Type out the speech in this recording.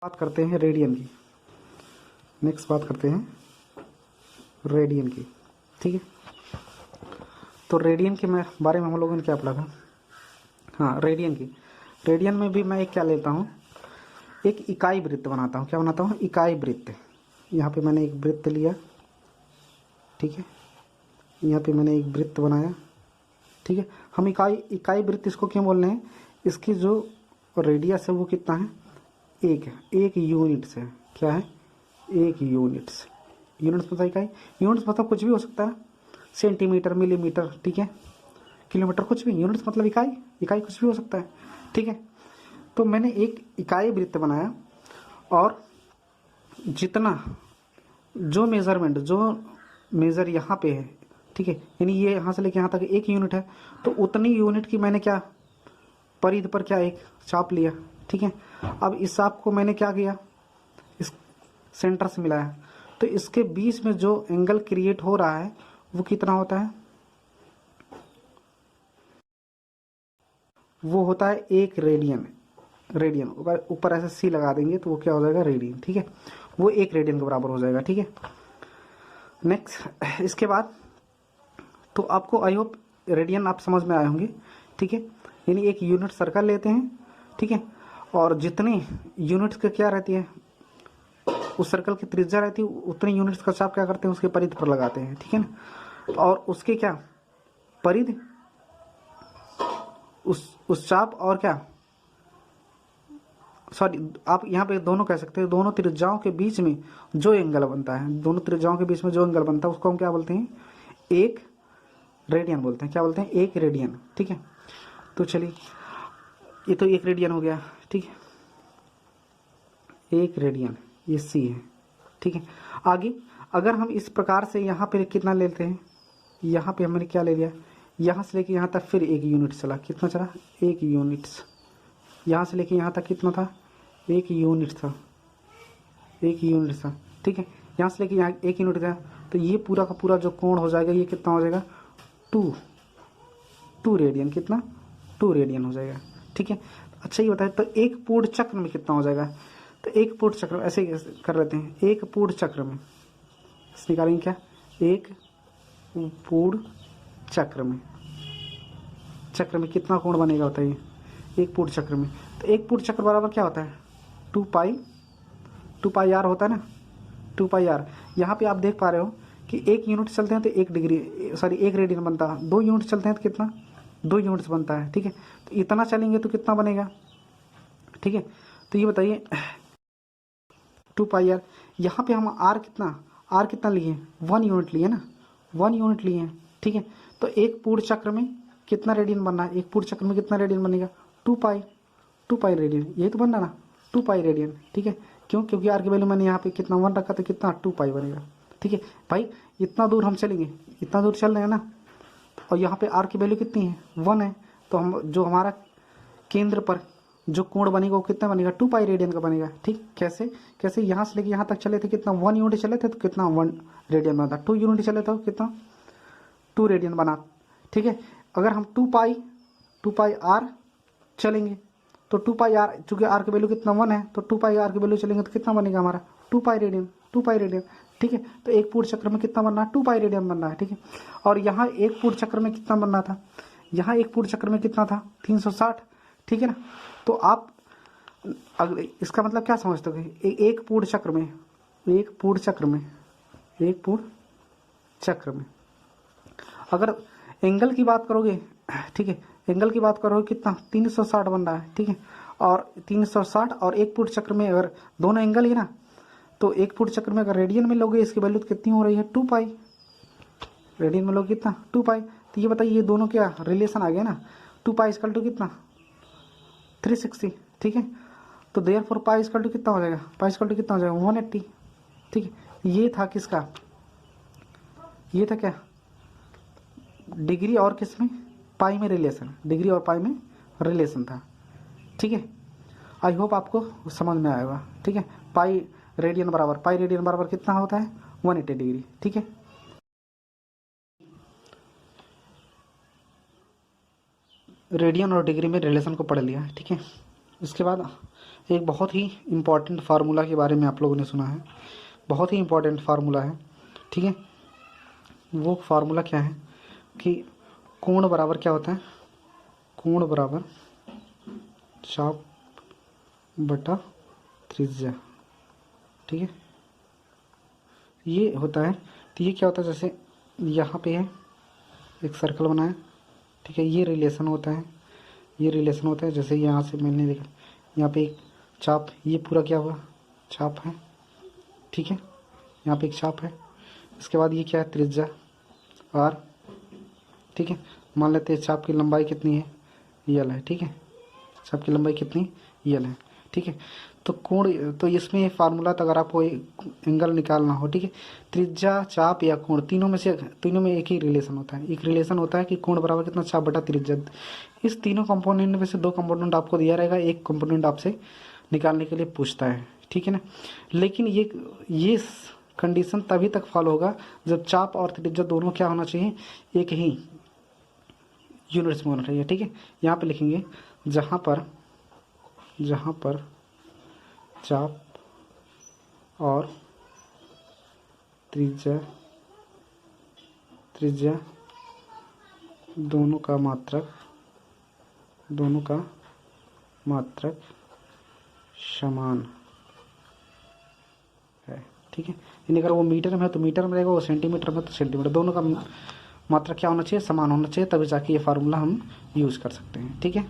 बात करते हैं रेडियन की। नेक्स्ट बात करते हैं रेडियन की। ठीक है, तो रेडियन के बारे में हम लोगों ने क्या पढ़ा था? हाँ, रेडियन की। रेडियन में भी मैं एक क्या लेता हूँ, एक इकाई वृत्त बनाता हूँ। क्या बनाता हूँ? इकाई वृत्त। यहाँ पे मैंने एक वृत्त लिया, ठीक है, यहाँ पे मैंने एक वृत्त बनाया, ठीक है। हम इकाई वृत्त इसको क्यों बोल रहे हैं? इसकी जो रेडियस है वो कितना है? एक है, एक यूनिट्स है। क्या है? एक यूनिट्स। यूनिट्स मतलब इकाई। यूनिट्स मतलब कुछ भी हो सकता है, सेंटीमीटर, मिलीमीटर, ठीक है, किलोमीटर, कुछ भी। यूनिट्स मतलब इकाई, इकाई कुछ भी हो सकता है, ठीक है। तो मैंने एक इकाई वृत्त बनाया और जितना जो मेजरमेंट, जो मेजर यहाँ पे है, ठीक है, यानी ये यहाँ से लेके यहाँ तक एक यूनिट है, तो उतनी यूनिट की मैंने क्या परिध पर क्या एक चाप लिया, ठीक है। अब इस चाप को मैंने क्या किया, इस सेंटर से मिलाया, तो इसके बीच में जो एंगल क्रिएट हो रहा है वो कितना होता है? वो होता है एक रेडियन। रेडियन ऊपर ऐसे सी लगा देंगे तो वो क्या हो जाएगा? रेडियन, ठीक है। वो एक रेडियन के बराबर हो जाएगा, ठीक है। नेक्स्ट, इसके बाद तो आपको आई होप रेडियन आप समझ में आए होंगे, ठीक है। यानी एक यूनिट सर्कल लेते हैं, ठीक है, और जितनी यूनिट्स का क्या रहती है, उस सर्कल की त्रिज्या रहती है, उतनी यूनिट्स का चाप क्या करते हैं? उसके परिध पर लगाते हैं, ठीक है ना। और उसके क्या परिध, उस चाप और क्या, सॉरी, आप यहाँ पे दोनों कह सकते हैं, दोनों त्रिज्याओं के बीच में जो एंगल बनता है, दोनों त्रिज्याओं के बीच में जो एंगल बनता है उसको हम क्या बोलते हैं? एक रेडियन बोलते हैं। क्या बोलते हैं? एक रेडियन, ठीक है। तो चलिए, ये तो एक रेडियन हो गया, ठीक है, एक रेडियन, ये सी है, ठीक है। आगे अगर हम इस प्रकार से यहाँ पे कितना लेते हैं, यहाँ पे हमने क्या ले लिया, यहाँ से लेके यहाँ तक फिर एक यूनिट चला, कितना चला? एक यूनिट्स। यहाँ से लेके यहाँ तक कितना था? एक यूनिट था, एक यूनिट था, ठीक है। यहाँ से लेके यहाँ एक यूनिट था, तो ये पूरा का पूरा जो कोण हो जाएगा ये कितना हो जाएगा? Two radian. कितना? 2 रेडियन हो जाएगा, ठीक है। अच्छा, ये बताए तो एक पूर्ण चक्र में कितना हो जाएगा? तो एक पूर्ण चक्र में ऐसे कर लेते हैं, एक पूर्ण चक्र में निकालेंगे क्या? एक पूर्ण चक्र में कितना कोण बनेगा बताइए? एक पूर्ण चक्र में, तो एक पूर्ण चक्र बराबर क्या होता है? 2 पाई आर होता है ना, 2 पाई आर। यहाँ पे आप देख पा रहे हो कि एक यूनिट चलते हैं तो एक डिग्री, सॉरी, एक रेडियन बनता है। 2 यूनिट चलते हैं तो कितना? 2 यूनिट्स बनता है, ठीक है। तो इतना चलेंगे तो कितना बनेगा, ठीक है। तो ये बताइए 2 पाई आर, यहाँ पे हम आर कितना लिए? 1 यूनिट लिए ना, 1 यूनिट लिए हैं, ठीक है। तो एक पूर्ण चक्र में कितना रेडियन बनना है? एक पूर्ण चक्र में कितना रेडियन बनेगा? 2 पाई रेडियन, यही तो बनना ना, 2 पाई रेडियन, ठीक है। क्यों? क्योंकि आर की वैल्यू मैंने यहाँ पे कितना 1 रखा, तो कितना 2 पाई बनेगा, ठीक है। भाई इतना दूर हम चलेंगे, इतना दूर चल रहे हैं ना, और यहाँ पे आर की वैल्यू कितनी है? 1 है, तो हम जो हमारा केंद्र पर जो कोण बनेगा वो कितना बनेगा? 2 पाई रेडियन का बनेगा, ठीक। कैसे? कैसे? यहाँ से लेके यहाँ तक चले थे कितना? 1 यूनिट चले थे तो कितना 1 रेडियन बना था। 2 यूनिट चले तो कितना? 2 रेडियन बना, ठीक है। अगर हम 2 पाई आर चलेंगे तो 2 पाई आर, चूंकि आर की वैल्यू कितना 1 है, तो 2 पाई आर की वैल्यू चलेंगे तो कितना बनेगा हमारा? 2 पाई रेडियन, 2 पाई रेडियन, ठीक है। तो एक पूर्ण चक्र में कितना बनना है? 2 पाई रेडियन बनना है, ठीक है। और यहाँ एक पूर्ण चक्र में कितना बनना था? यहाँ एक पूर्ण चक्र में कितना था? 360, ठीक है ना। तो आप अगले इसका मतलब क्या समझते हो? एक पूर्ण चक्र में, एक पूर्ण चक्र में, एक पूर्ण चक्र में अगर एंगल की बात करोगे, ठीक है, एंगल की बात करोगे कितना? 360 बन रहा है, ठीक है। और 360 और एक पूर्ण चक्र में अगर दोनों एंगल ही ना, तो एक पूर्ण चक्र में अगर रेडियन में लोगे इसकी वैल्यू कितनी हो रही है? 2 पाई। रेडियन में लोगे कितना? 2 पाई। तो ये बताइए ये दोनों क्या रिलेशन आ गया ना? 2 पाई इक्वल टू कितना? 360, ठीक है। तो therefore pi equal to कितना हो जाएगा? पाई इक्वल टू कितना हो जाएगा? 180, ठीक है। ये था किसका? ये था क्या? डिग्री और किस में? पाई में रिलेशन, डिग्री और पाई में रिलेशन था, ठीक है। आई होप आपको समझ में आएगा, ठीक है। पाई रेडियन बराबर कितना होता है? 180 डिग्री, ठीक है। रेडियन और डिग्री में रिलेशन को पढ़ लिया, ठीक है। इसके बाद एक बहुत ही इम्पॉर्टेंट फार्मूला के बारे में आप लोगों ने सुना है, बहुत ही इम्पॉर्टेंट फार्मूला है, ठीक है। वो फार्मूला क्या है कि कोण बराबर क्या होता है, कोण बराबर चाप बटा त्रिज्या, ठीक है। ये होता है, तो ये क्या होता है, जैसे यहाँ पे है एक सर्कल बनाया, ठीक है, ये रिलेशन होता है, ये रिलेशन होता है। जैसे यहाँ से मैंने देखा यहाँ पे एक चाप, ये पूरा क्या हुआ, चाप है, ठीक है, यहाँ पे एक चाप है। इसके बाद ये क्या है, त्रिज्या r, ठीक है। मान लेते हैं चाप की लंबाई कितनी है, यल है, ठीक है, चाप की लंबाई कितनी, यल है, ठीक है। तो कोण, तो इसमें फार्मूला तो अगर आपको एंगल निकालना हो, ठीक है, त्रिज्या चाप या कोण, तीनों में एक ही रिलेशन होता है। एक रिलेशन होता है कि कोण बराबर कितना, चाप बटा त्रिज्या। इस तीनों कंपोनेंट में से दो कंपोनेंट आपको दिया रहेगा, एक कंपोनेंट आपसे निकालने के लिए पूछता है, ठीक है ना। लेकिन ये कंडीशन तभी तक फॉलो होगा जब चाप और त्रिज्या दोनों क्या होना चाहिए, एक ही यूनिट्स में होना चाहिए, ठीक है। यहाँ पे लिखेंगे जहाँ पर चाप और त्रिज्या दोनों का मात्रक समान है, ठीक है। यानी अगर वो मीटर में है तो मीटर में रहेगा, वो सेंटीमीटर में तो सेंटीमीटर, दोनों का मात्रा क्या होना चाहिए, समान होना चाहिए, तभी जाके ये फार्मूला हम यूज़ कर सकते हैं, ठीक है।